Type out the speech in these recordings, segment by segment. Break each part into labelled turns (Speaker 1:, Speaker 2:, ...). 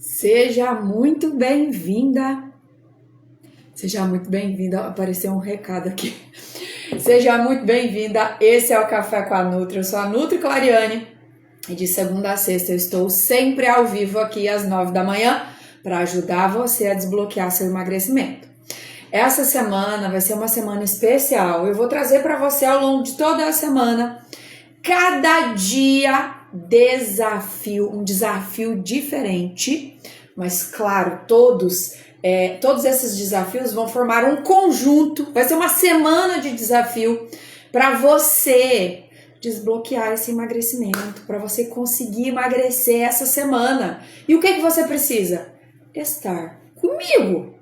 Speaker 1: Seja muito bem-vinda. Seja muito bem-vinda. Apareceu um recado aqui. Seja muito bem-vinda. Esse é o Café com a Nutri. Eu sou a Nutri Clariane e de segunda a sexta eu estou sempre ao vivo aqui às 9 da manhã para ajudar você a desbloquear seu emagrecimento. Essa semana vai ser uma semana especial. Eu vou trazer para você ao longo de toda a semana, cada dia, um desafio diferente, mas claro, todos esses desafios vão formar um conjunto, vai ser uma semana de desafio para você desbloquear esse emagrecimento, para você conseguir emagrecer essa semana. E o que você precisa? Estar comigo.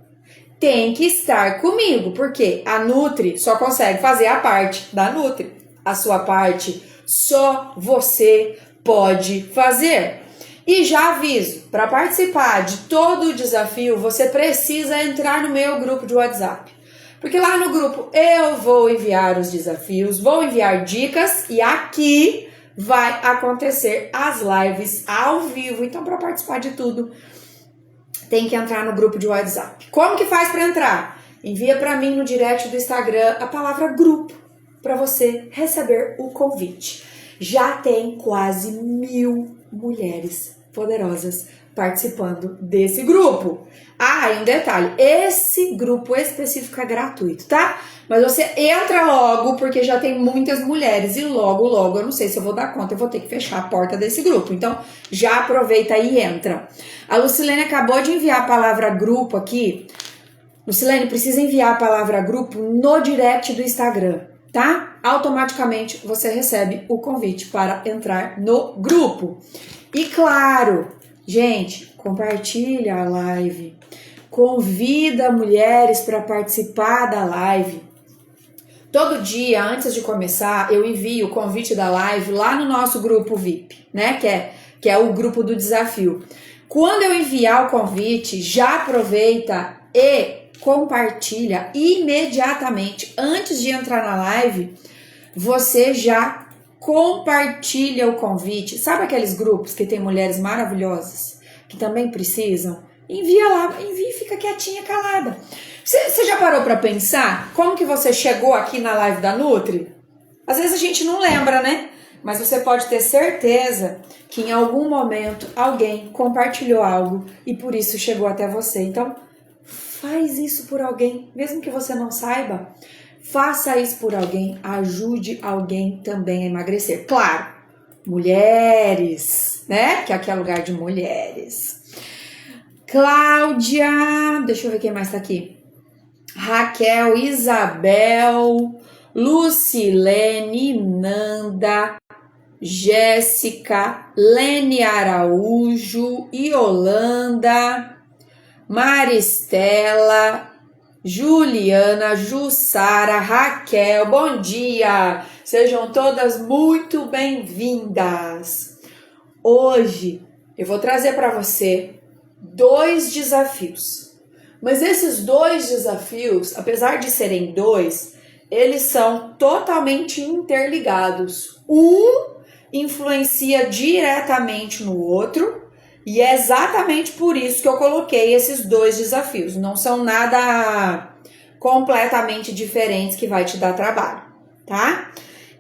Speaker 1: Tem que estar comigo, porque a Nutri só consegue fazer a parte da Nutri. A sua parte só você pode fazer. E já aviso, para participar de todo o desafio, você precisa entrar no meu grupo de WhatsApp. Porque lá no grupo eu vou enviar os desafios, vou enviar dicas e aqui vai acontecer as lives ao vivo. Então, para participar de tudo, tem que entrar no grupo de WhatsApp. Como que faz para entrar? Envia para mim no direct do Instagram a palavra grupo para você receber o convite. Já tem quase 1000 mulheres poderosas participando desse grupo. Ah, e um detalhe, esse grupo específico é gratuito, tá? Mas você entra logo, porque já tem muitas mulheres e logo, eu não sei se eu vou dar conta, eu vou ter que fechar a porta desse grupo. Então, já aproveita e entra. A Lucilene acabou de enviar a palavra grupo aqui. Lucilene, precisa enviar a palavra grupo no direct do Instagram, tá? Automaticamente você recebe o convite para entrar no grupo. E claro, gente, compartilha a live, convida mulheres para participar da live. Todo dia, antes de começar, eu envio o convite da live lá no nosso grupo VIP, né? Que é o grupo do desafio. Quando eu enviar o convite, já aproveita e compartilha imediatamente. Antes de entrar na live, você já compartilha o convite. Sabe aqueles grupos que tem mulheres maravilhosas que também precisam? Envia lá, envia e fica quietinha, calada. Você já parou para pensar como que você chegou aqui na live da Nutri? Às vezes a gente não lembra, né? Mas você pode ter certeza que em algum momento alguém compartilhou algo e por isso chegou até você. Então, faz isso por alguém, mesmo que você não saiba. Faça isso por alguém, ajude alguém também a emagrecer. Claro, mulheres, né? Que aqui é lugar de mulheres. Cláudia, deixa eu ver quem mais tá aqui. Raquel, Isabel, Lucilene, Nanda, Jéssica, Lene Araújo, Yolanda, Maristela, Juliana, Jussara, Raquel, bom dia! Sejam todas muito bem-vindas! Hoje eu vou trazer para você 2 desafios. Mas esses 2 desafios, apesar de serem 2, eles são totalmente interligados. Um influencia diretamente no outro. E é exatamente por isso que eu coloquei esses 2 desafios. Não são nada completamente diferentes que vai te dar trabalho, tá?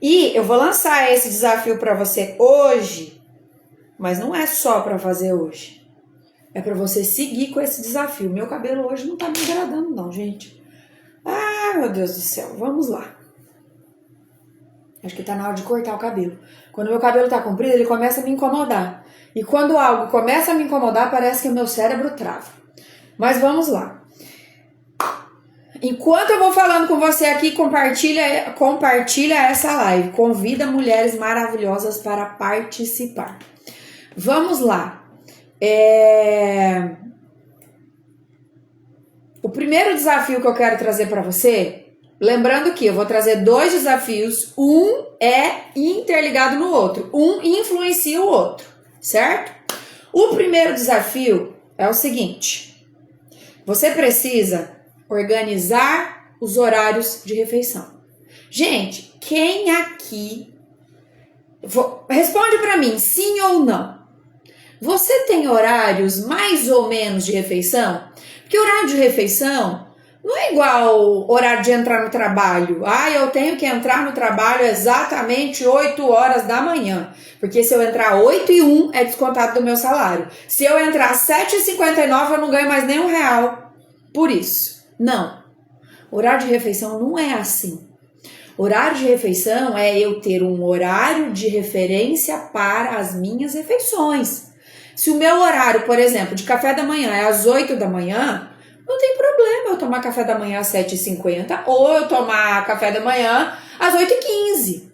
Speaker 1: E eu vou lançar esse desafio para você hoje, mas não é só para fazer hoje. É para você seguir com esse desafio. Meu cabelo hoje não tá me agradando não, gente. Ah, meu Deus do céu. Vamos lá. Acho que tá na hora de cortar o cabelo. Quando meu cabelo tá comprido, ele começa a me incomodar. E quando algo começa a me incomodar, parece que o meu cérebro trava. Mas vamos lá. Enquanto eu vou falando com você aqui, compartilha essa live. Convida mulheres maravilhosas para participar. Vamos lá. O primeiro desafio que eu quero trazer para você, lembrando que eu vou trazer 2 desafios, um é interligado no outro, um influencia o outro, certo? O primeiro desafio é o seguinte: você precisa organizar os horários de refeição. Gente, quem aqui responde para mim, sim ou não? Você tem horários mais ou menos de refeição? Porque horário de refeição não é igual horário de entrar no trabalho. Ah, eu tenho que entrar no trabalho exatamente 8 horas da manhã. Porque se eu entrar 8h01 é descontado do meu salário. Se eu entrar 7h59 eu não ganho mais nem R$1 por isso. Não. Horário de refeição não é assim. Horário de refeição é eu ter um horário de referência para as minhas refeições. Se o meu horário, por exemplo, de café da manhã é às 8 da manhã, não tem problema eu tomar café da manhã às 7h50 ou eu tomar café da manhã às 8h15.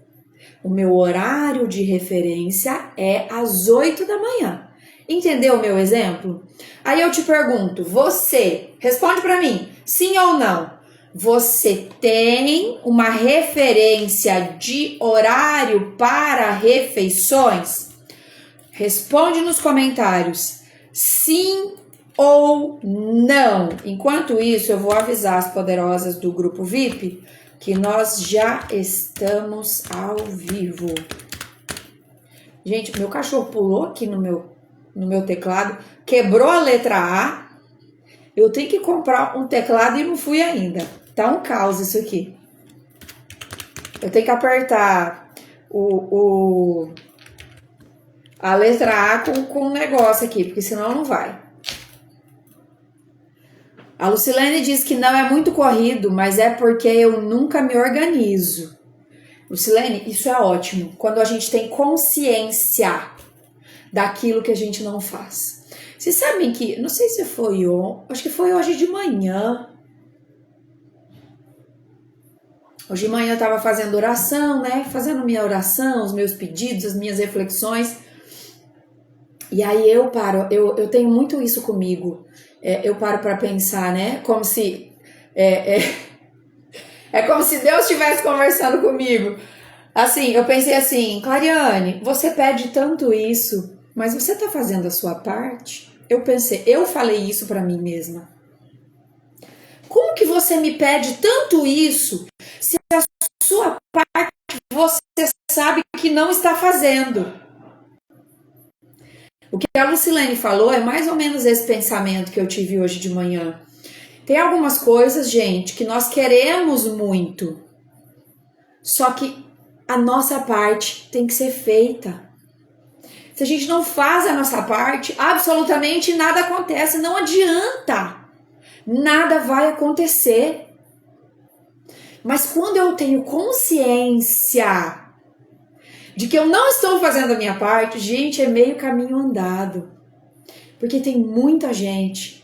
Speaker 1: O meu horário de referência é às 8 da manhã. Entendeu o meu exemplo? Aí eu te pergunto, você, responde para mim, sim ou não? Você tem uma referência de horário para refeições? Responde nos comentários, sim ou não. Enquanto isso, eu vou avisar as poderosas do grupo VIP que nós já estamos ao vivo. Gente, meu cachorro pulou aqui no meu teclado, quebrou a letra A. Eu tenho que comprar um teclado e não fui ainda. Tá um caos isso aqui. Eu tenho que apertar a letra A com um negócio aqui, porque senão não vai. A Lucilene diz que não é muito corrido, mas é porque eu nunca me organizo. Lucilene, isso é ótimo. Quando a gente tem consciência daquilo que a gente não faz. Vocês sabem que, não sei se foi ontem, acho que foi hoje de manhã. Hoje de manhã eu estava fazendo oração, né? Fazendo minha oração, os meus pedidos, as minhas reflexões. E aí eu tenho muito isso comigo. Eu paro para pensar, né? Como se... É como se Deus estivesse conversando comigo. Assim, eu pensei assim, Clariane, você pede tanto isso, mas você está fazendo a sua parte? Eu falei isso para mim mesma. Como que você me pede tanto isso, se a sua parte você sabe que não está fazendo? O que a Lucilene falou é mais ou menos esse pensamento que eu tive hoje de manhã. Tem algumas coisas, gente, que nós queremos muito, só que a nossa parte tem que ser feita. Se a gente não faz a nossa parte, absolutamente nada acontece, não adianta. Nada vai acontecer. Mas quando eu tenho consciência de que eu não estou fazendo a minha parte, gente, é meio caminho andado. Porque tem muita gente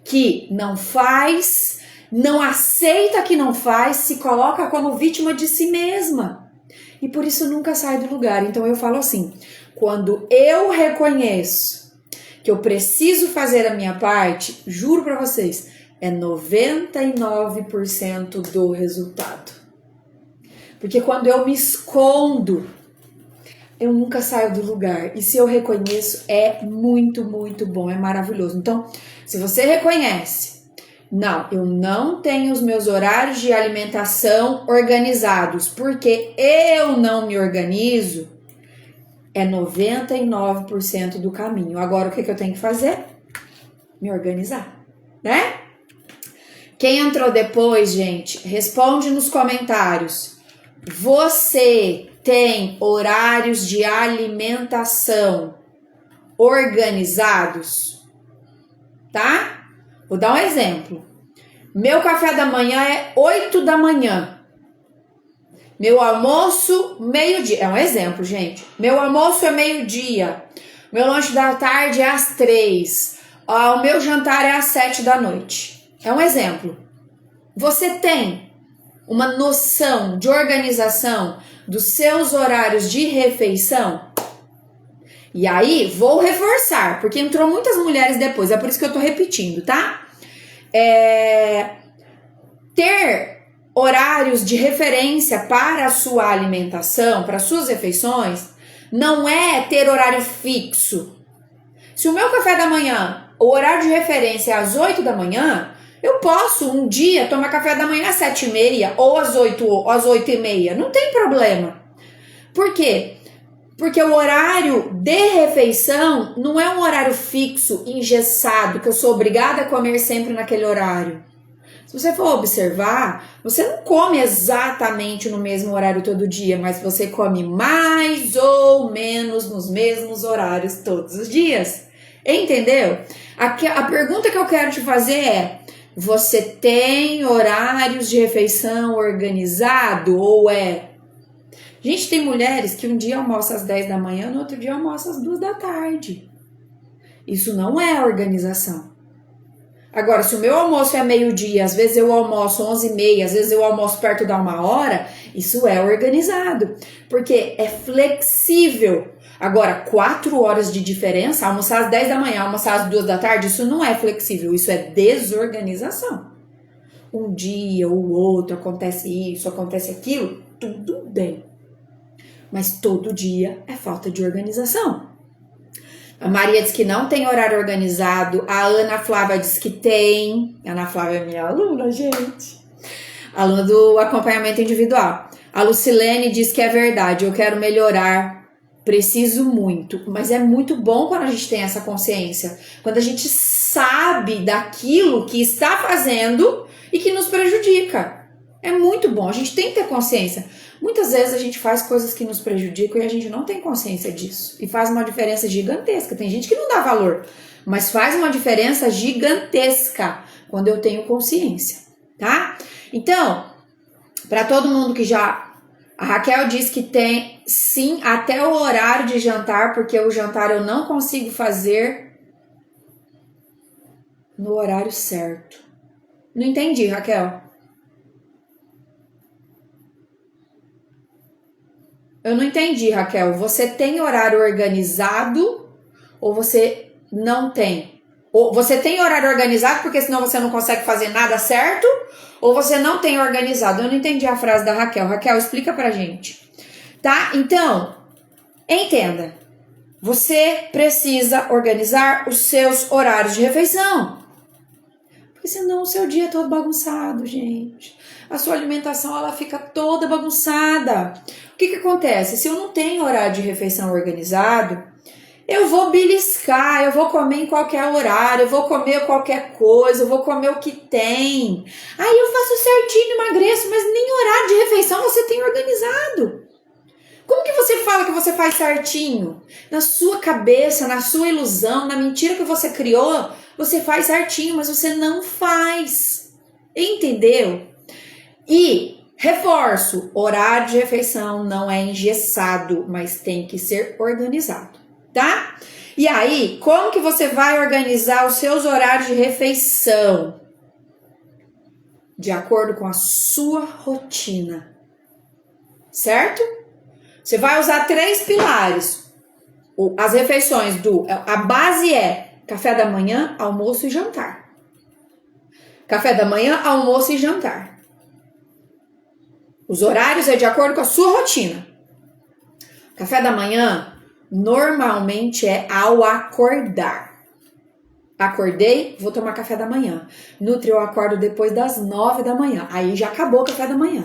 Speaker 1: que não faz, não aceita que não faz, se coloca como vítima de si mesma. E por isso nunca sai do lugar. Então eu falo assim, quando eu reconheço que eu preciso fazer a minha parte, juro pra vocês, é 99% do resultado. Porque quando eu me escondo, eu nunca saio do lugar. E se eu reconheço, é muito, muito bom, é maravilhoso. Então, se você reconhece, não, eu não tenho os meus horários de alimentação organizados, porque eu não me organizo, é 99% do caminho. Agora, o que eu tenho que fazer? Me organizar, né? Quem entrou depois, gente, responde nos comentários. Você tem horários de alimentação organizados? Tá? Vou dar um exemplo. Meu café da manhã é 8 da manhã. Meu almoço, meio-dia. É um exemplo, gente. Meu almoço é meio-dia. Meu lanche da tarde é às 3. O meu jantar é às 7 da noite. É um exemplo. Você tem uma noção de organização dos seus horários de refeição? E aí, vou reforçar, porque entrou muitas mulheres depois, é por isso que eu tô repetindo, tá? Ter horários de referência para a sua alimentação, para as suas refeições, não é ter horário fixo. Se o meu café da manhã, o horário de referência é às 8 da manhã, eu posso um dia tomar café da manhã às 7h30 ou às 8h30, não tem problema. Por quê? Porque o horário de refeição não é um horário fixo, engessado, que eu sou obrigada a comer sempre naquele horário. Se você for observar, você não come exatamente no mesmo horário todo dia, mas você come mais ou menos nos mesmos horários todos os dias. Entendeu? A pergunta que eu quero te fazer é: você tem horários de refeição organizado ou é? Gente, tem mulheres que um dia almoçam às 10 da manhã, no outro dia almoçam às 2 da tarde. Isso não é organização. Agora, se o meu almoço é meio-dia, às vezes eu almoço 11h30, às vezes eu almoço perto da 1h, isso é organizado. Porque é flexível. Agora, 4 horas de diferença, almoçar às 10 da manhã, almoçar às 2 da tarde, isso não é flexível, isso é desorganização. Um dia ou outro acontece isso, acontece aquilo, tudo bem. Mas todo dia é falta de organização. A Maria diz que não tem horário organizado. A Ana Flávia diz que tem. A Ana Flávia é minha aluna, gente. Aluna do acompanhamento individual. A Lucilene diz que é verdade. Eu quero melhorar. Preciso muito. Mas é muito bom quando a gente tem essa consciência. Quando a gente sabe daquilo que está fazendo e que nos prejudica. É muito bom. A gente tem que ter consciência. Muitas vezes a gente faz coisas que nos prejudicam e a gente não tem consciência disso. E faz uma diferença gigantesca. Tem gente que não dá valor, mas faz uma diferença gigantesca quando eu tenho consciência, tá? Então, para todo mundo que já... A Raquel diz que tem, sim, até o horário de jantar, porque o jantar eu não consigo fazer no horário certo. Não entendi, Raquel. Eu não entendi, Raquel. Você tem horário organizado ou você não tem? Ou você tem horário organizado porque senão você não consegue fazer nada certo? Ou você não tem organizado? Eu não entendi a frase da Raquel. Raquel, explica pra gente. Tá? Então, entenda. Você precisa organizar os seus horários de refeição. Porque senão o seu dia é todo bagunçado, gente. A sua alimentação, ela fica toda bagunçada. O que acontece? Se eu não tenho horário de refeição organizado, eu vou beliscar, eu vou comer em qualquer horário, eu vou comer qualquer coisa, eu vou comer o que tem. Aí eu faço certinho, emagreço, mas nem horário de refeição você tem organizado. Como que você fala que você faz certinho? Na sua cabeça, na sua ilusão, na mentira que você criou, você faz certinho, mas você não faz. Entendeu? E reforço, horário de refeição não é engessado, mas tem que ser organizado, tá? E aí, como que você vai organizar os seus horários de refeição? De acordo com a sua rotina, certo? Você vai usar 3 pilares. As refeições a base é café da manhã, almoço e jantar. Café da manhã, almoço e jantar. Os horários é de acordo com a sua rotina. Café da manhã normalmente é ao acordar. Acordei, vou tomar café da manhã. Nutri, eu acordo depois das 9 da manhã. Aí já acabou o café da manhã.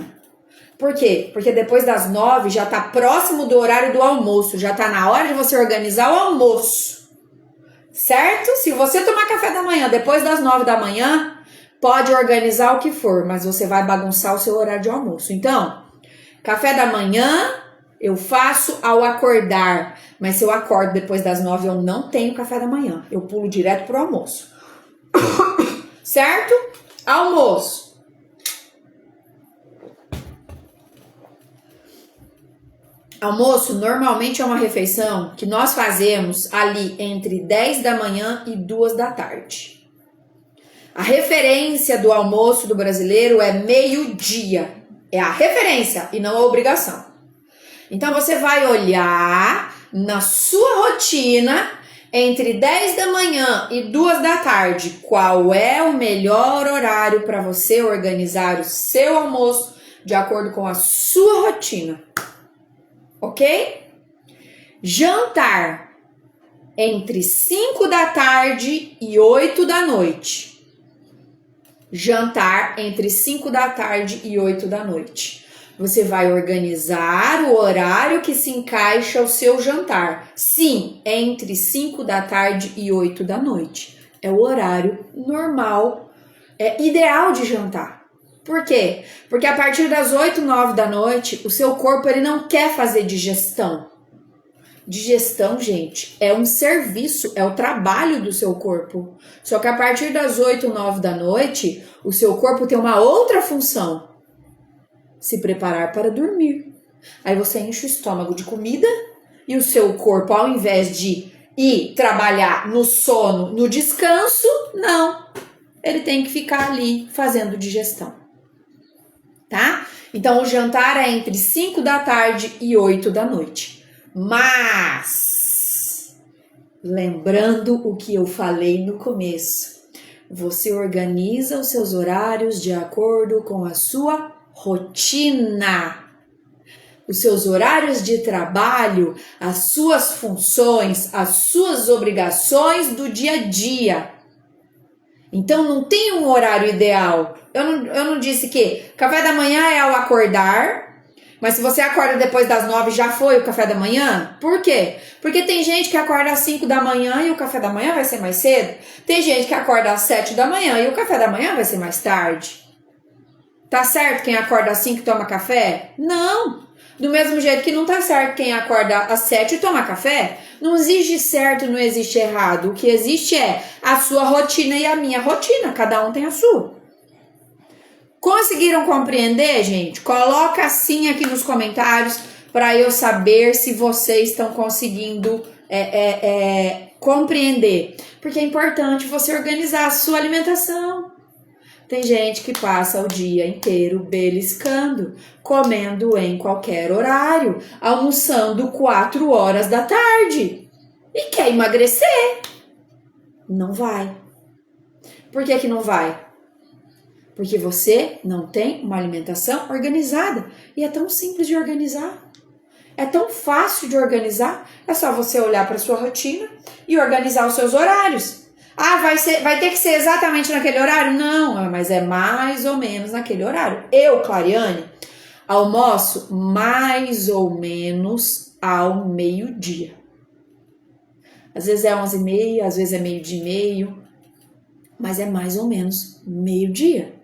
Speaker 1: Por quê? Porque depois das 9 já tá próximo do horário do almoço. Já tá na hora de você organizar o almoço. Certo? Se você tomar café da manhã depois das 9 da manhã... Pode organizar o que for, mas você vai bagunçar o seu horário de almoço. Então, café da manhã eu faço ao acordar. Mas se eu acordo depois das 9, eu não tenho café da manhã. Eu pulo direto pro almoço. Certo? Almoço. Almoço normalmente é uma refeição que nós fazemos ali entre 10 da manhã e 2 da tarde. A referência do almoço do brasileiro é meio-dia. É a referência e não a obrigação. Então você vai olhar na sua rotina entre 10 da manhã e 2 da tarde qual é o melhor horário para você organizar o seu almoço de acordo com a sua rotina. Ok? Jantar entre 5 da tarde e 8 da noite. Jantar entre 5 da tarde e 8 da noite. Você vai organizar o horário que se encaixa ao seu jantar. Sim, entre 5 da tarde e 8 da noite. É o horário normal, ideal de jantar. Por quê? Porque a partir das 8, 9 da noite, o seu corpo ele não quer fazer digestão. Digestão, gente, é um serviço, é o trabalho do seu corpo. Só que a partir das 8, 9 da noite, o seu corpo tem uma outra função. Se preparar para dormir. Aí você enche o estômago de comida e o seu corpo, ao invés de ir trabalhar no sono, no descanso, não. Ele tem que ficar ali fazendo digestão. Tá? Então, o jantar é entre 5 da tarde e 8 da noite. Mas, lembrando o que eu falei no começo, você organiza os seus horários de acordo com a sua rotina. Os seus horários de trabalho, as suas funções, as suas obrigações do dia a dia. Então, não tem um horário ideal. Eu não disse que café da manhã é ao acordar, mas se você acorda depois das 9, já foi o café da manhã? Por quê? Porque tem gente que acorda às 5 da manhã e o café da manhã vai ser mais cedo. Tem gente que acorda às 7 da manhã e o café da manhã vai ser mais tarde. Tá certo quem acorda às 5 e toma café? Não! Do mesmo jeito que não tá certo quem acorda às 7 e toma café. Não existe certo, não existe errado. O que existe é a sua rotina e a minha rotina. Cada um tem a sua. Conseguiram compreender, gente? Coloca assim aqui nos comentários para eu saber se vocês estão conseguindo compreender. Porque é importante você organizar a sua alimentação. Tem gente que passa o dia inteiro beliscando, comendo em qualquer horário, almoçando 4 horas da tarde e quer emagrecer. Não vai. Por que que não vai? Porque você não tem uma alimentação organizada. E é tão simples de organizar. É tão fácil de organizar. É só você olhar para a sua rotina e organizar os seus horários. Ah, vai ter que ser exatamente naquele horário? Não, mas é mais ou menos naquele horário. Eu, Clariane, almoço mais ou menos ao meio-dia. Às vezes é 11h30, às vezes é 12h30, mas é mais ou menos meio-dia,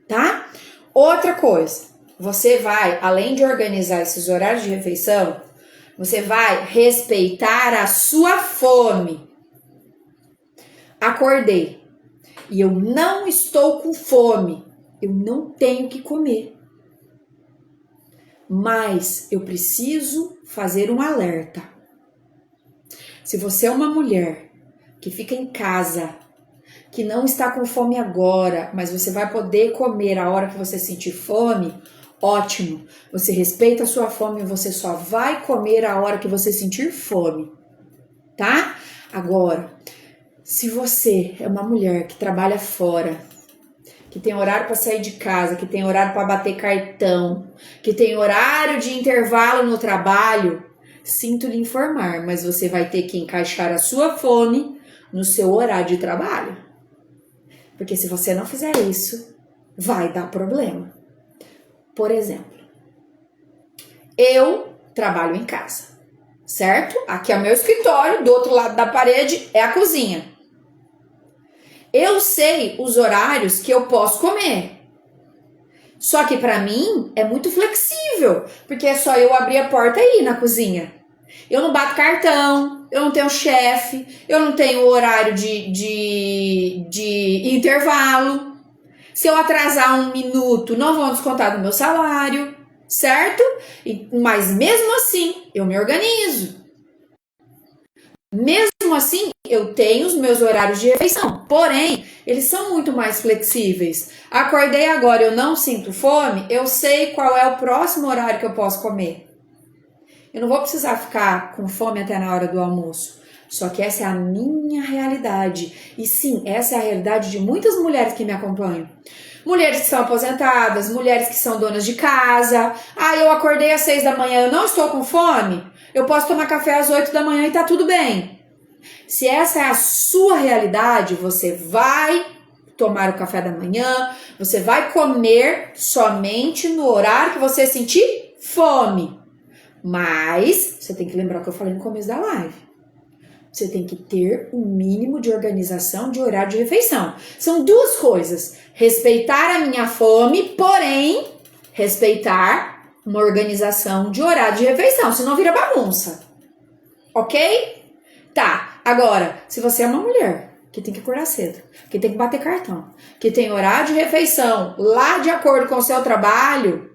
Speaker 1: tá? Outra coisa, você vai, além de organizar esses horários de refeição, você vai respeitar a sua fome. Acordei e eu não estou com fome, eu não tenho que comer. Mas eu preciso fazer um alerta. Se você é uma mulher que fica em casa, que não está com fome agora, mas você vai poder comer a hora que você sentir fome, ótimo. Você respeita a sua fome e você só vai comer a hora que você sentir fome, tá? Agora, se você é uma mulher que trabalha fora, que tem horário para sair de casa, que tem horário para bater cartão, que tem horário de intervalo no trabalho, sinto lhe informar, mas você vai ter que encaixar a sua fome no seu horário de trabalho. Porque se você não fizer isso, vai dar problema. Por exemplo, eu trabalho em casa, certo? Aqui é o meu escritório, do outro lado da parede é a cozinha. Eu sei os horários que eu posso comer. Só que para mim é muito flexível, porque é só eu abrir a porta e ir na cozinha. Eu não bato cartão, eu não tenho chefe, eu não tenho horário de intervalo. Se eu atrasar 1 minuto, não vão descontar do meu salário, certo? Mas mesmo assim, eu me organizo. Mesmo assim, eu tenho os meus horários de refeição, porém, eles são muito mais flexíveis. Acordei agora, eu não sinto fome, eu sei qual é o próximo horário que eu posso comer. Eu não vou precisar ficar com fome até na hora do almoço. Só que essa é a minha realidade. E sim, essa é a realidade de muitas mulheres que me acompanham. Mulheres que são aposentadas, mulheres que são donas de casa. Ah, eu acordei às 6 da manhã, eu não estou com fome? Eu posso tomar café às 8 da manhã e tá tudo bem. Se essa é a sua realidade, você vai tomar o café da manhã, você vai comer somente no horário que você sentir fome. Mas você tem que lembrar o que eu falei no começo da live. Você tem que ter um mínimo de organização de horário de refeição. São duas coisas. Respeitar a minha fome, porém, respeitar uma organização de horário de refeição. Senão vira bagunça. Ok? Tá. Agora, se você é uma mulher que tem que acordar cedo, que tem que bater cartão, que tem horário de refeição lá de acordo com o seu trabalho,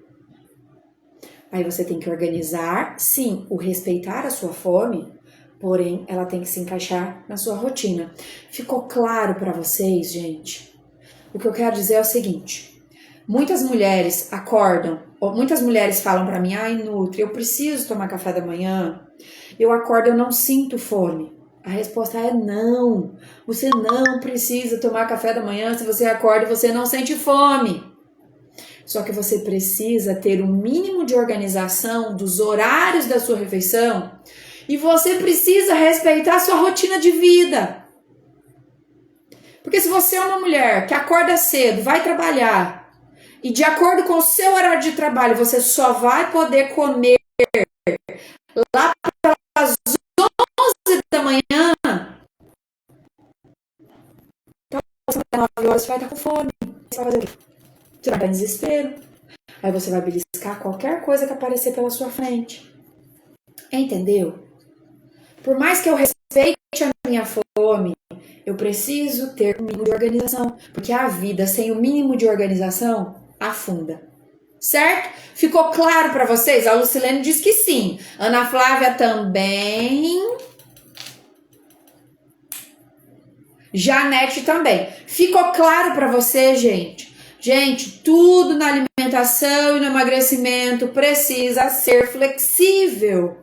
Speaker 1: aí você tem que organizar, sim, o respeitar a sua fome, porém, ela tem que se encaixar na sua rotina. Ficou claro para vocês, gente? O que eu quero dizer é o seguinte. Muitas mulheres acordam, ou muitas mulheres falam para mim, ai, Nutri, eu preciso tomar café da manhã. Eu acordo, eu não sinto fome. A resposta é não. Você não precisa tomar café da manhã se você acorda e você não sente fome. Só que você precisa ter um mínimo de organização dos horários da sua refeição e você precisa respeitar a sua rotina de vida. Porque se você é uma mulher que acorda cedo, vai trabalhar e de acordo com o seu horário de trabalho você só vai poder comer lá pelas 11 da manhã, então às 9 horas você vai estar com fome. Você vai fazer o quê? Você vai estar em desespero. Aí você vai beliscar qualquer coisa que aparecer pela sua frente. Entendeu? Por mais que eu respeite a minha fome, eu preciso ter um mínimo de organização. Porque a vida sem o mínimo de organização afunda. Certo? Ficou claro para vocês? A Lucilene diz que sim. Ana Flávia também. Janete também. Ficou claro para você, gente? Gente, tudo na alimentação e no emagrecimento precisa ser flexível.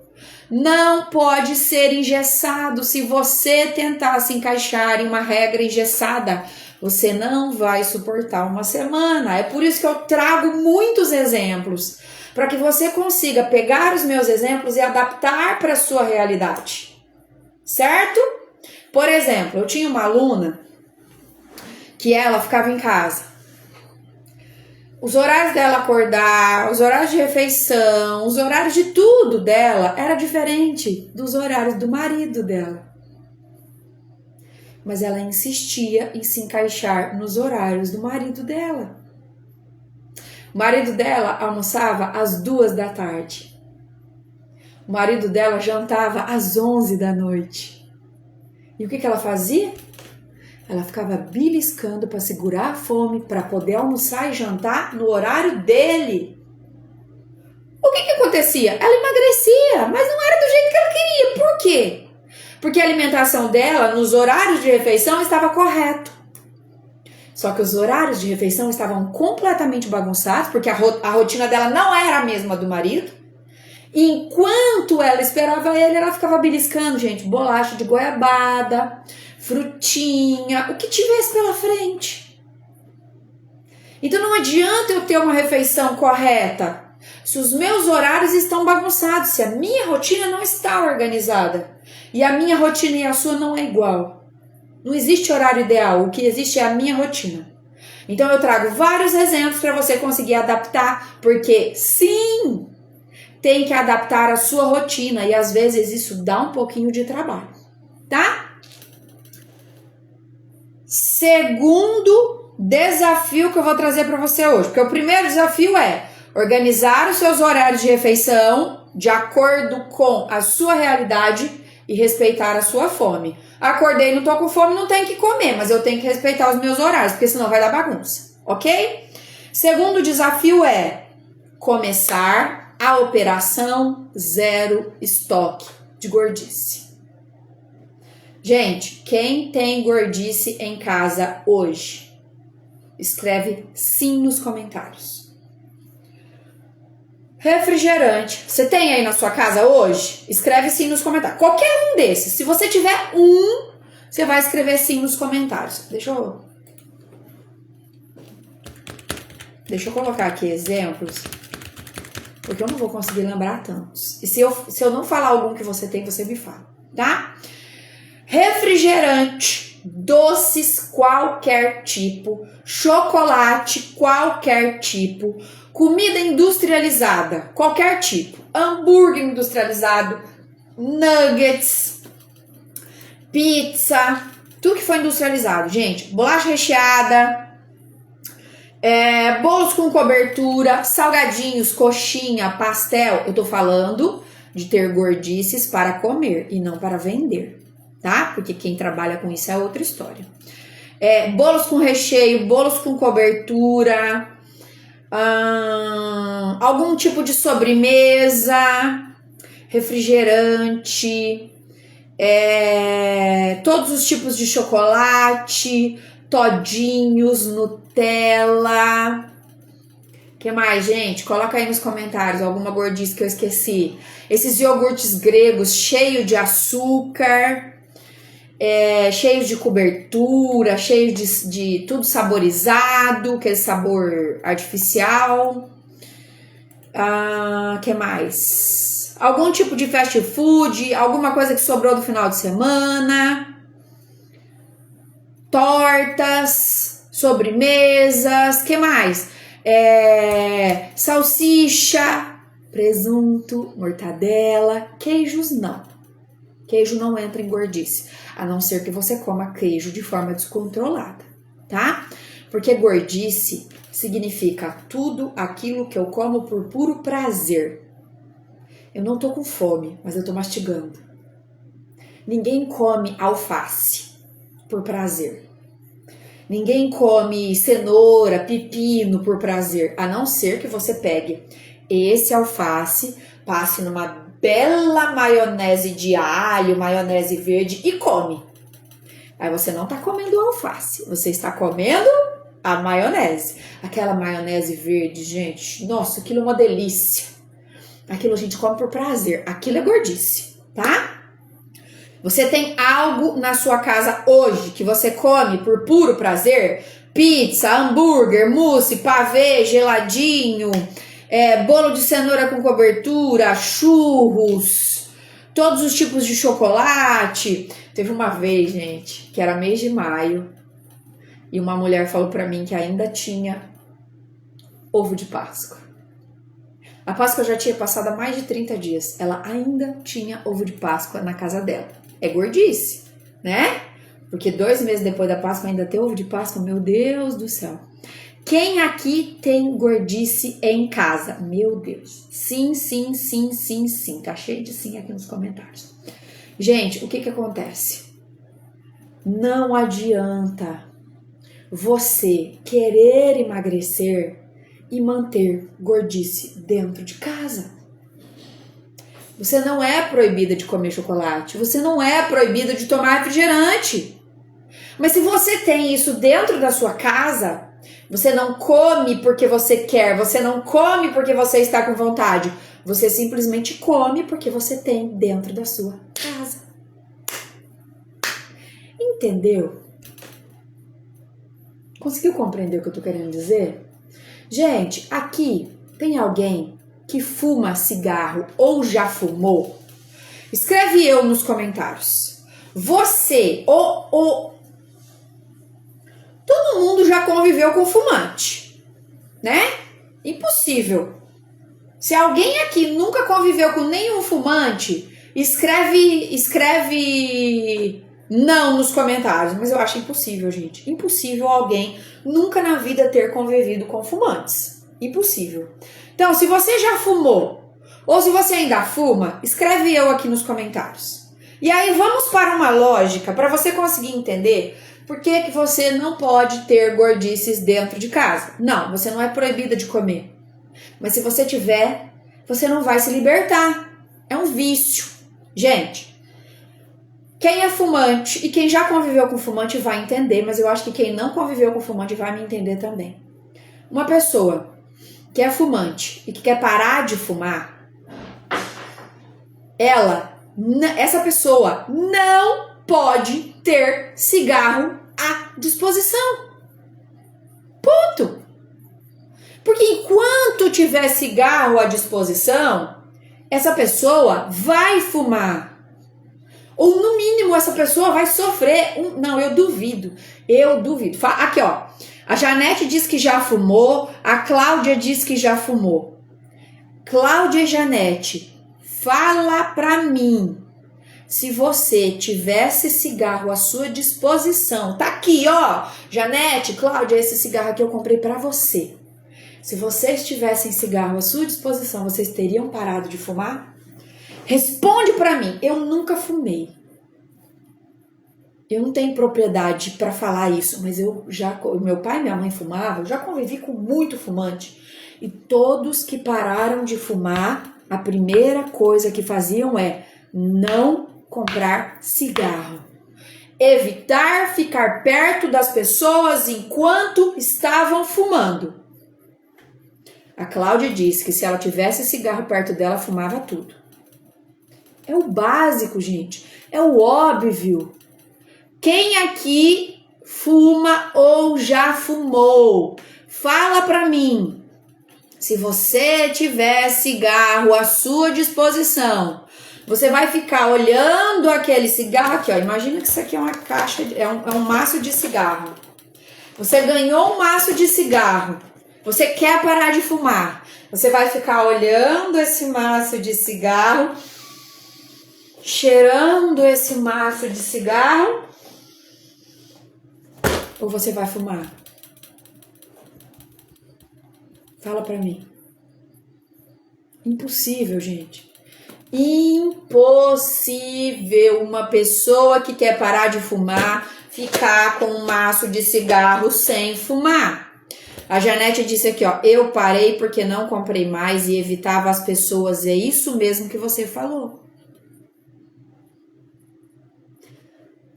Speaker 1: Não pode ser engessado. Se você tentar se encaixar em uma regra engessada, você não vai suportar uma semana. É por isso que eu trago muitos exemplos, para que você consiga pegar os meus exemplos e adaptar para a sua realidade. Certo? Por exemplo, eu tinha uma aluna que ela ficava em casa. Os horários dela acordar, os horários de refeição, os horários de tudo dela era diferente dos horários do marido dela. Mas ela insistia em se encaixar nos horários do marido dela. O marido dela almoçava às 2 da tarde. O marido dela jantava às 11 da noite. E o que ela fazia? Ela ficava beliscando para segurar a fome, para poder almoçar e jantar no horário dele. O que acontecia? Ela emagrecia, mas não era do jeito que ela queria. Por quê? Porque a alimentação dela, nos horários de refeição, estava correto. Só que os horários de refeição estavam completamente bagunçados, porque a rotina dela não era a mesma do marido. E enquanto ela esperava ele, ela ficava beliscando, gente, bolacha de goiabada, frutinha, o que tivesse pela frente. Então não adianta eu ter uma refeição correta se os meus horários estão bagunçados, se a minha rotina não está organizada. E a minha rotina e a sua não é igual. Não existe horário ideal, o que existe é a minha rotina. Então eu trago vários exemplos para você conseguir adaptar, porque sim, tem que adaptar a sua rotina e às vezes isso dá um pouquinho de trabalho, tá? Segundo desafio que eu vou trazer para você hoje, porque o primeiro desafio é organizar os seus horários de refeição de acordo com a sua realidade e respeitar a sua fome. Acordei, não tô com fome, não tenho que comer, mas eu tenho que respeitar os meus horários, porque senão vai dar bagunça, ok? Segundo desafio é começar a operação zero estoque de gordice. Gente, quem tem gordice em casa hoje? Escreve sim nos comentários. Refrigerante. Você tem aí na sua casa hoje? Escreve sim nos comentários. Qualquer um desses. Se você tiver um, você vai escrever sim nos comentários. Deixa eu colocar aqui exemplos, porque eu não vou conseguir lembrar tantos. E se eu não falar algum que você tem, você me fala, tá? Refrigerante. doces qualquer tipo, chocolate qualquer tipo, comida industrializada qualquer tipo, hambúrguer industrializado, nuggets, pizza, tudo que foi industrializado, gente, bolacha recheada, bolos com cobertura, salgadinhos, coxinha, pastel. Eu tô falando de ter gordices para comer e não para vender, tá? Porque quem trabalha com isso é outra história. Bolos com recheio, bolos com cobertura, algum tipo de sobremesa, refrigerante, todos os tipos de chocolate, todinhos, Nutella. Que mais, gente? Coloca aí nos comentários alguma gordice que eu esqueci. Esses iogurtes gregos cheios de açúcar, cheios de cobertura, cheios de tudo saborizado, aquele sabor artificial. Que mais? Algum tipo de fast food, alguma coisa que sobrou do final de semana. Tortas, sobremesas, que mais? Salsicha, presunto, mortadela, queijos não. Queijo não entra em gordice, a não ser que você coma queijo de forma descontrolada, tá? Porque gordice significa tudo aquilo que eu como por puro prazer. Eu não tô com fome, mas eu tô mastigando. Ninguém come alface por prazer. Ninguém come cenoura, pepino por prazer, a não ser que você pegue esse alface, passe numa bela maionese de alho, maionese verde e come. Aí você não tá comendo alface, você está comendo a maionese. Aquela maionese verde, gente, nossa, aquilo é uma delícia. Aquilo a gente come por prazer, aquilo é gordice, tá? Você tem algo na sua casa hoje que você come por puro prazer? Pizza, hambúrguer, mousse, pavê, geladinho, bolo de cenoura com cobertura, churros, todos os tipos de chocolate. Teve uma vez, gente, que era mês de maio, e uma mulher falou pra mim que ainda tinha ovo de Páscoa. A Páscoa já tinha passado há mais de 30 dias. Ela ainda tinha ovo de Páscoa na casa dela. É gordice, né? Porque 2 meses depois da Páscoa ainda tem ovo de Páscoa. Meu Deus do céu. Quem aqui tem gordice em casa? Meu Deus. Sim, sim, sim, sim, sim. Tá cheio de sim aqui nos comentários. Gente, o que acontece? Não adianta você querer emagrecer e manter gordice dentro de casa. Você não é proibida de comer chocolate, você não é proibida de tomar refrigerante. Mas se você tem isso dentro da sua casa, você não come porque você quer, você não come porque você está com vontade, você simplesmente come porque você tem dentro da sua casa. Entendeu? Conseguiu compreender o que eu tô querendo dizer? Gente, aqui tem alguém que fuma cigarro ou já fumou? Escreve eu nos comentários. Você, todo mundo já conviveu com fumante, né? Impossível. Se alguém aqui nunca conviveu com nenhum fumante, escreve não nos comentários. Mas eu acho impossível, gente. Impossível alguém nunca na vida ter convivido com fumantes. Impossível. Então, se você já fumou, ou se você ainda fuma, escreve eu aqui nos comentários. E aí vamos para uma lógica para você conseguir entender por que você não pode ter gordices dentro de casa. Não, você não é proibida de comer. Mas se você tiver, você não vai se libertar. É um vício. Gente, quem é fumante e quem já conviveu com fumante vai entender, mas eu acho que quem não conviveu com fumante vai me entender também. Uma pessoa que é fumante e que quer parar de fumar, essa pessoa não pode ter cigarro à disposição. Ponto. Porque enquanto tiver cigarro à disposição, essa pessoa vai fumar. Ou no mínimo essa pessoa vai sofrer. Não, eu duvido. Eu duvido. Aqui, ó. A Janete diz que já fumou. A Cláudia diz que já fumou. Cláudia e Janete, fala pra mim. Se você tivesse cigarro à sua disposição. Tá aqui, ó. Janete, Cláudia, esse cigarro aqui eu comprei pra você. Se vocês tivessem cigarro à sua disposição, vocês teriam parado de fumar? Responde pra mim. Eu nunca fumei. Eu não tenho propriedade para falar isso, mas meu pai e minha mãe fumavam, eu já convivi com muito fumante. E todos que pararam de fumar, a primeira coisa que faziam é não comprar cigarro. Evitar ficar perto das pessoas enquanto estavam fumando. A Cláudia disse que se ela tivesse cigarro perto dela, fumava tudo. É o básico, gente. É o óbvio. Quem aqui fuma ou já fumou? Fala pra mim. Se você tiver cigarro à sua disposição, você vai ficar olhando aquele cigarro aqui, ó. Imagina que isso aqui é uma caixa, é um maço de cigarro. Você ganhou um maço de cigarro. Você quer parar de fumar. Você vai ficar olhando esse maço de cigarro, cheirando esse maço de cigarro, ou você vai fumar? Fala pra mim. Impossível, gente. Impossível uma pessoa que quer parar de fumar ficar com um maço de cigarro sem fumar. A Janete disse aqui, ó, eu parei porque não comprei mais e evitava as pessoas. É isso mesmo que você falou.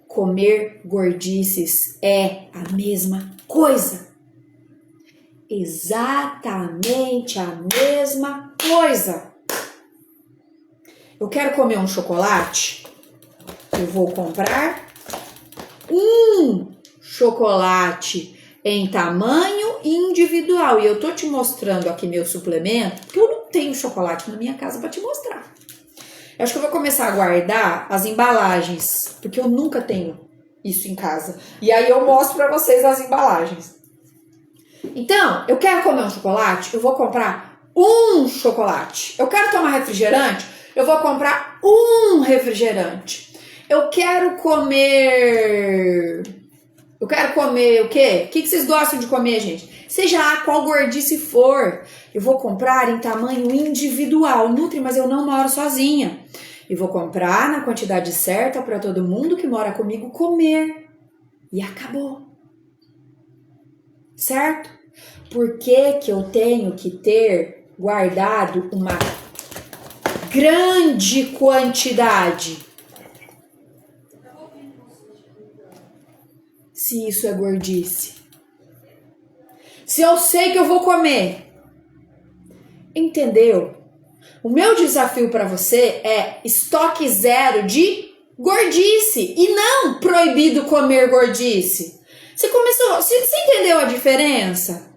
Speaker 1: Comer gordices é a mesma coisa. Exatamente a mesma coisa. Eu quero comer um chocolate. Eu vou comprar um chocolate em tamanho individual. E eu tô te mostrando aqui meu suplemento, porque eu não tenho chocolate na minha casa para te mostrar. Eu acho que eu vou começar a guardar as embalagens, porque eu nunca tenho isso em casa. E aí eu mostro para vocês as embalagens. Então, eu quero comer um chocolate, eu vou comprar um chocolate. Eu quero tomar refrigerante, eu vou comprar um refrigerante. Eu quero comer o quê? O que vocês gostam de comer, gente? Seja lá qual gordice for, eu vou comprar em tamanho individual. Nutri, mas eu não moro sozinha. Eu vou comprar na quantidade certa para todo mundo que mora comigo comer. E acabou. Certo? Por que que eu tenho que ter guardado uma grande quantidade? Se isso é gordice. Se eu sei que eu vou comer. Entendeu? O meu desafio para você é estoque zero de gordice e não proibido comer gordice. Você entendeu a diferença?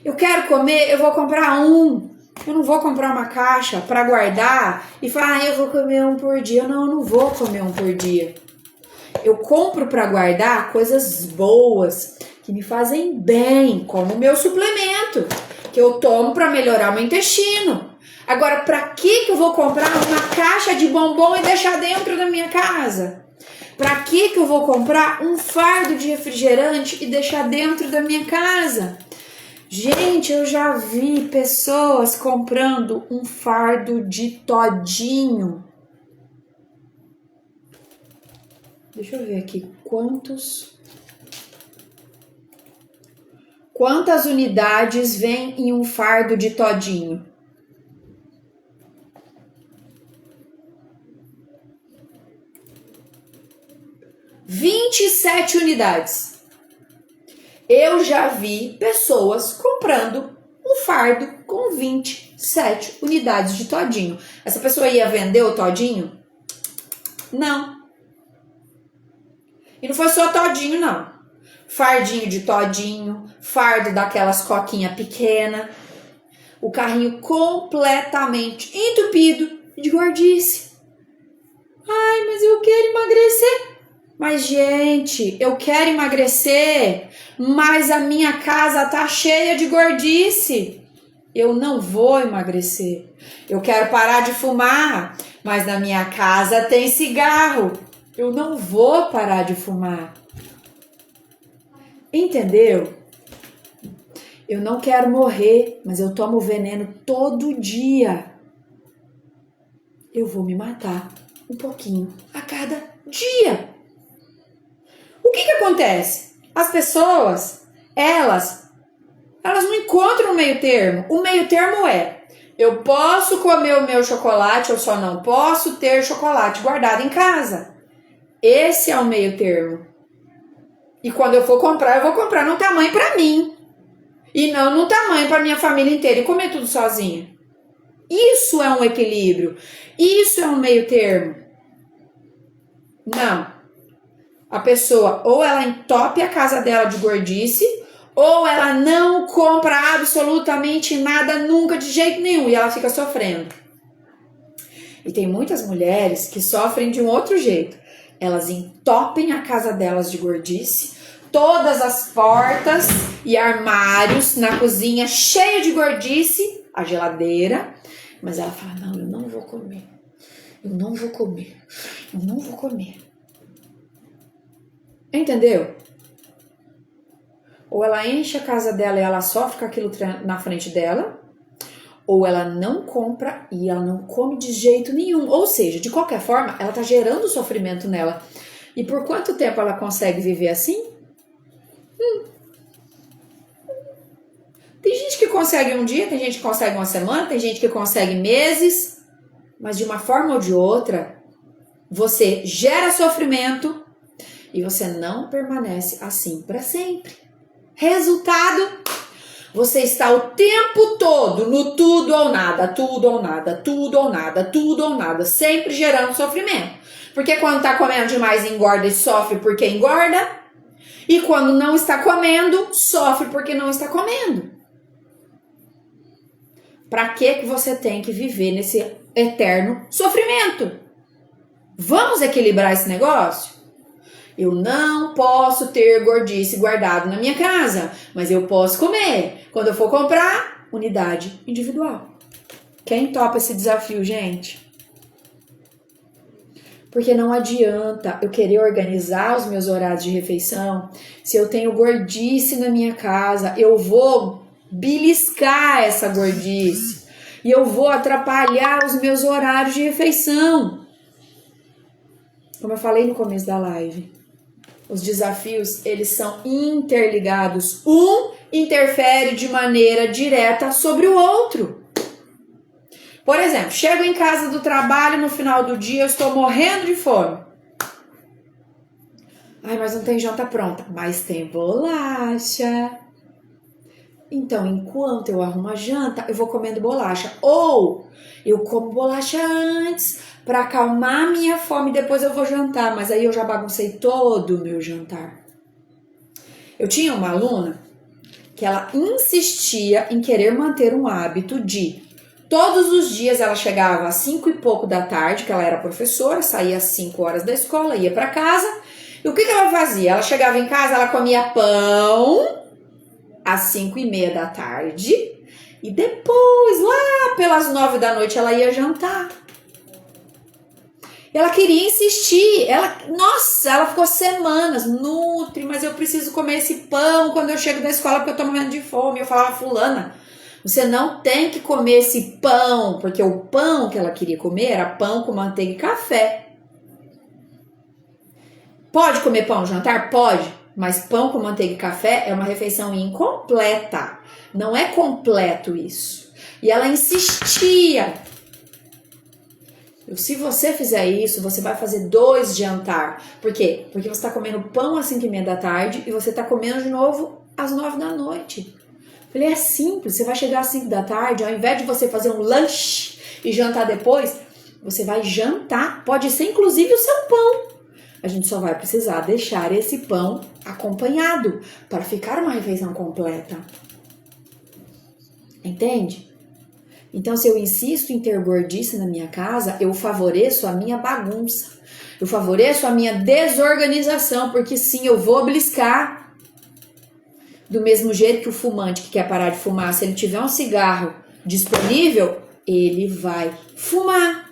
Speaker 1: Eu quero comer, eu vou comprar um. Eu não vou comprar uma caixa para guardar e falar, eu vou comer um por dia. Não, eu não vou comer um por dia. Eu compro para guardar coisas boas, que me fazem bem, como o meu suplemento, que eu tomo para melhorar o meu intestino. Agora, para que eu vou comprar uma caixa de bombom e deixar dentro da minha casa? Para que eu vou comprar um fardo de refrigerante e deixar dentro da minha casa? Gente, eu já vi pessoas comprando um fardo de todinho. Deixa eu ver aqui quantas unidades vem em um fardo de todinho? — 27 unidades. Eu já vi pessoas comprando um fardo com 27 unidades de todinho. Essa pessoa ia vender o todinho? Não. E não foi só todinho, não. Fardinho de todinho, fardo daquelas coquinha pequena, o carrinho completamente entupido de gordice. Ai, mas eu quero emagrecer. Mas, gente, eu quero emagrecer, mas a minha casa tá cheia de gordice. Eu não vou emagrecer. Eu quero parar de fumar, mas na minha casa tem cigarro. Eu não vou parar de fumar. Entendeu? Eu não quero morrer, mas eu tomo veneno todo dia. Eu vou me matar um pouquinho a cada dia. O que acontece? As pessoas, elas não encontram o meio termo. O meio termo é: eu posso comer o meu chocolate, eu só não posso ter chocolate guardado em casa. Esse é o meio termo. E quando eu for comprar, eu vou comprar no tamanho para mim. E não no tamanho para minha família inteira e comer tudo sozinha. Isso é um equilíbrio. Isso é um meio termo. Não. A pessoa, ou ela entope a casa dela de gordice, ou ela não compra absolutamente nada nunca, de jeito nenhum, e ela fica sofrendo. E tem muitas mulheres que sofrem de um outro jeito. Elas entopem a casa delas de gordice, todas as portas e armários na cozinha cheio de gordice, a geladeira, mas ela fala: não, eu não vou comer. Eu não vou comer. Eu não vou comer. Entendeu? Ou ela enche a casa dela e ela sofre com aquilo na frente dela, ou ela não compra e ela não come de jeito nenhum. Ou seja, de qualquer forma, ela tá gerando sofrimento nela. E por quanto tempo ela consegue viver assim? Tem gente que consegue um dia, tem gente que consegue uma semana, tem gente que consegue meses, mas de uma forma ou de outra, você gera sofrimento e você não permanece assim para sempre. Resultado: você está o tempo todo no tudo ou nada, tudo ou nada, tudo ou nada, tudo ou nada, sempre gerando sofrimento. Porque quando está comendo demais engorda e sofre porque engorda, e quando não está comendo, sofre porque não está comendo. Para que você tem que viver nesse eterno sofrimento? Vamos equilibrar esse negócio? Eu não posso ter gordice guardado na minha casa, mas eu posso comer. Quando eu for comprar, unidade individual. Quem topa esse desafio, gente? Porque não adianta eu querer organizar os meus horários de refeição. Se eu tenho gordice na minha casa, eu vou beliscar essa gordice. E eu vou atrapalhar os meus horários de refeição. Como eu falei no começo da live, os desafios, eles são interligados. Um interfere de maneira direta sobre o outro. Por exemplo, chego em casa do trabalho no final do dia, eu estou morrendo de fome. Ai, mas não tem janta pronta. Mas tem bolacha. Então, enquanto eu arrumo a janta, eu vou comendo bolacha. Ou eu como bolacha antes para acalmar minha fome, depois eu vou jantar. Mas aí eu já baguncei todo o meu jantar. Eu tinha uma aluna que ela insistia em querer manter um hábito de todos os dias ela chegava às 5 e pouco da tarde, que ela era professora, saía às 5 horas da escola, ia para casa. E o que ela fazia? Ela chegava em casa, ela comia pão às 5 e meia da tarde e depois, lá pelas 9 da noite, ela ia jantar. Ela queria insistir, ela ficou semanas, Nutri, mas eu preciso comer esse pão quando eu chego da escola porque eu tô morrendo de fome. Eu falava: fulana, você não tem que comer esse pão, porque o pão que ela queria comer era pão com manteiga e café. Pode comer pão no jantar? Pode, mas pão com manteiga e café é uma refeição incompleta. Não é completo isso. E ela insistia. Se você fizer isso, você vai fazer 2 jantar. Por quê? Porque você está comendo pão às 5 e meia da tarde e você está comendo de novo às 9 da noite. Falei: é simples, você vai chegar às 5 da tarde, ao invés de você fazer um lanche e jantar depois, você vai jantar, pode ser inclusive o seu pão. A gente só vai precisar deixar esse pão acompanhado para ficar uma refeição completa. Entende? Então, se eu insisto em ter gordice na minha casa, eu favoreço a minha bagunça. Eu favoreço a minha desorganização, porque sim, eu vou beliscar. Do mesmo jeito que o fumante que quer parar de fumar, se ele tiver um cigarro disponível, ele vai fumar.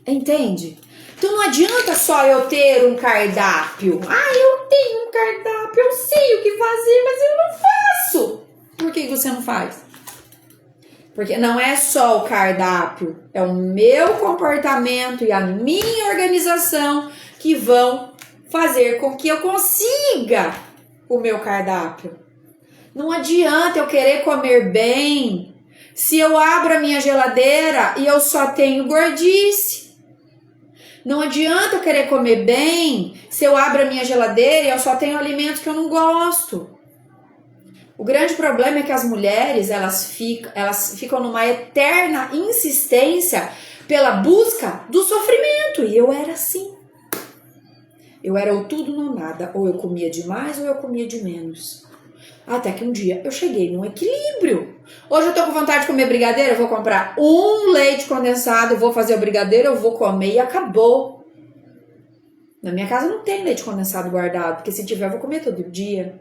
Speaker 1: Entende? Então não adianta só eu ter um cardápio. Eu tenho um cardápio, eu sei o que fazer, mas eu não faço. Por que você não faz? Porque não é só o cardápio, é o meu comportamento e a minha organização que vão fazer com que eu consiga o meu cardápio. Não adianta eu querer comer bem se eu abro a minha geladeira e eu só tenho gordice. Não adianta eu querer comer bem se eu abro a minha geladeira e eu só tenho alimentos que eu não gosto. O grande problema é que as mulheres, elas ficam numa eterna insistência pela busca do sofrimento. E eu era assim. Eu era ou tudo ou nada. Ou eu comia demais ou eu comia de menos. Até que um dia eu cheguei num equilíbrio. Hoje eu tô com vontade de comer brigadeiro, eu vou comprar um leite condensado, eu vou fazer o brigadeiro, eu vou comer e acabou. Na minha casa não tem leite condensado guardado, porque se tiver eu vou comer todo dia.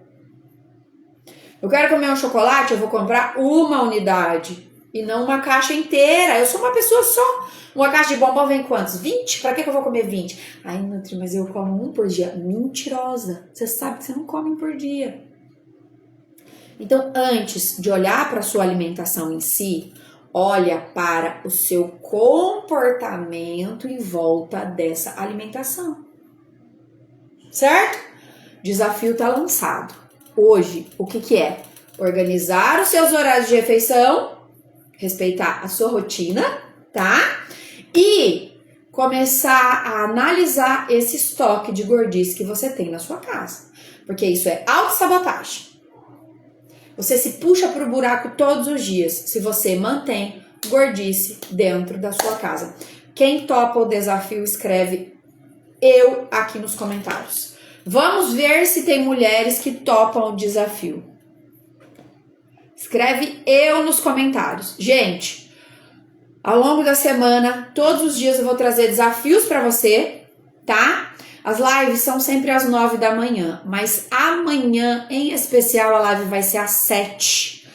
Speaker 1: Eu quero comer um chocolate, eu vou comprar uma unidade e não uma caixa inteira. Eu sou uma pessoa só. Uma caixa de bombom vem quantos? 20? Pra que eu vou comer 20? Ai, Nutri, mas eu como um por dia. Mentirosa. Você sabe que você não come um por dia. Então, antes de olhar para a sua alimentação em si, olha para o seu comportamento em volta dessa alimentação. Certo? Desafio está lançado. Hoje, o que é? Organizar os seus horários de refeição, respeitar a sua rotina, tá? E começar a analisar esse estoque de gordice que você tem na sua casa. Porque isso é autossabotagem. Você se puxa para o buraco todos os dias se você mantém gordice dentro da sua casa. Quem topa o desafio, escreve eu aqui nos comentários. Vamos ver se tem mulheres que topam o desafio. Escreve eu nos comentários. Gente, ao longo da semana, todos os dias eu vou trazer desafios para você, tá? As lives são sempre às 9 da manhã, mas amanhã, em especial, a live vai ser às 7,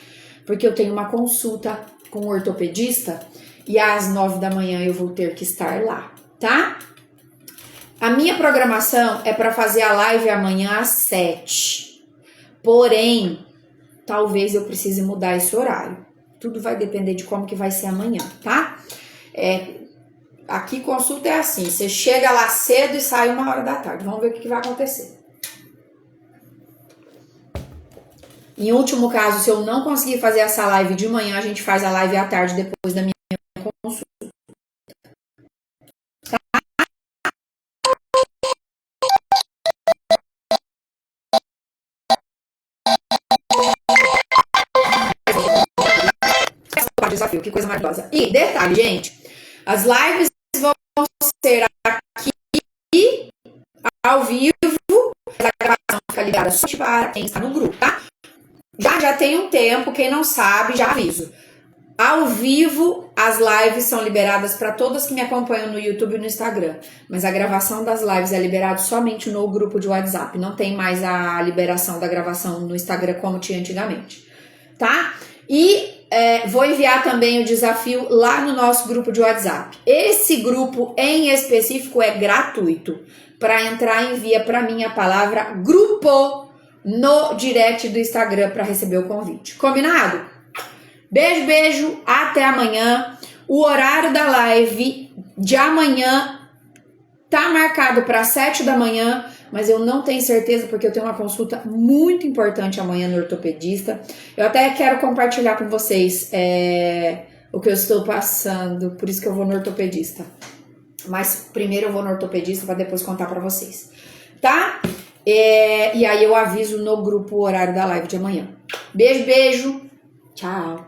Speaker 1: porque eu tenho uma consulta com o ortopedista e às 9 da manhã eu vou ter que estar lá, tá? A minha programação é para fazer a live amanhã às 7, porém, talvez eu precise mudar esse horário. Tudo vai depender de como que vai ser amanhã, tá? Aqui consulta é assim, você chega lá cedo e sai 1h da tarde. Vamos ver o que vai acontecer. Em último caso, se eu não conseguir fazer essa live de manhã, a gente faz a live à tarde depois da minha consulta. Desafio, que coisa maravilhosa. E detalhe, gente, as lives vão ser aqui ao vivo, a gravação fica ligada só para quem está no grupo, tá? Já tem um tempo, quem não sabe, já aviso. Ao vivo, as lives são liberadas para todas que me acompanham no YouTube e no Instagram, mas a gravação das lives é liberada somente no grupo de WhatsApp, não tem mais a liberação da gravação no Instagram como tinha antigamente, tá? E vou enviar também o desafio lá no nosso grupo de WhatsApp. Esse grupo em específico é gratuito. Para entrar, envia para mim a palavra grupo no direct do Instagram para receber o convite. Combinado? Beijo, beijo. Até amanhã. O horário da live de amanhã tá marcado para 7 da manhã, mas eu não tenho certeza porque eu tenho uma consulta muito importante amanhã no ortopedista. Eu até quero compartilhar com vocês o que eu estou passando, por isso que eu vou no ortopedista. Mas primeiro eu vou no ortopedista para depois contar para vocês, tá? E aí eu aviso no grupo o horário da live de amanhã. Beijo, beijo. Tchau.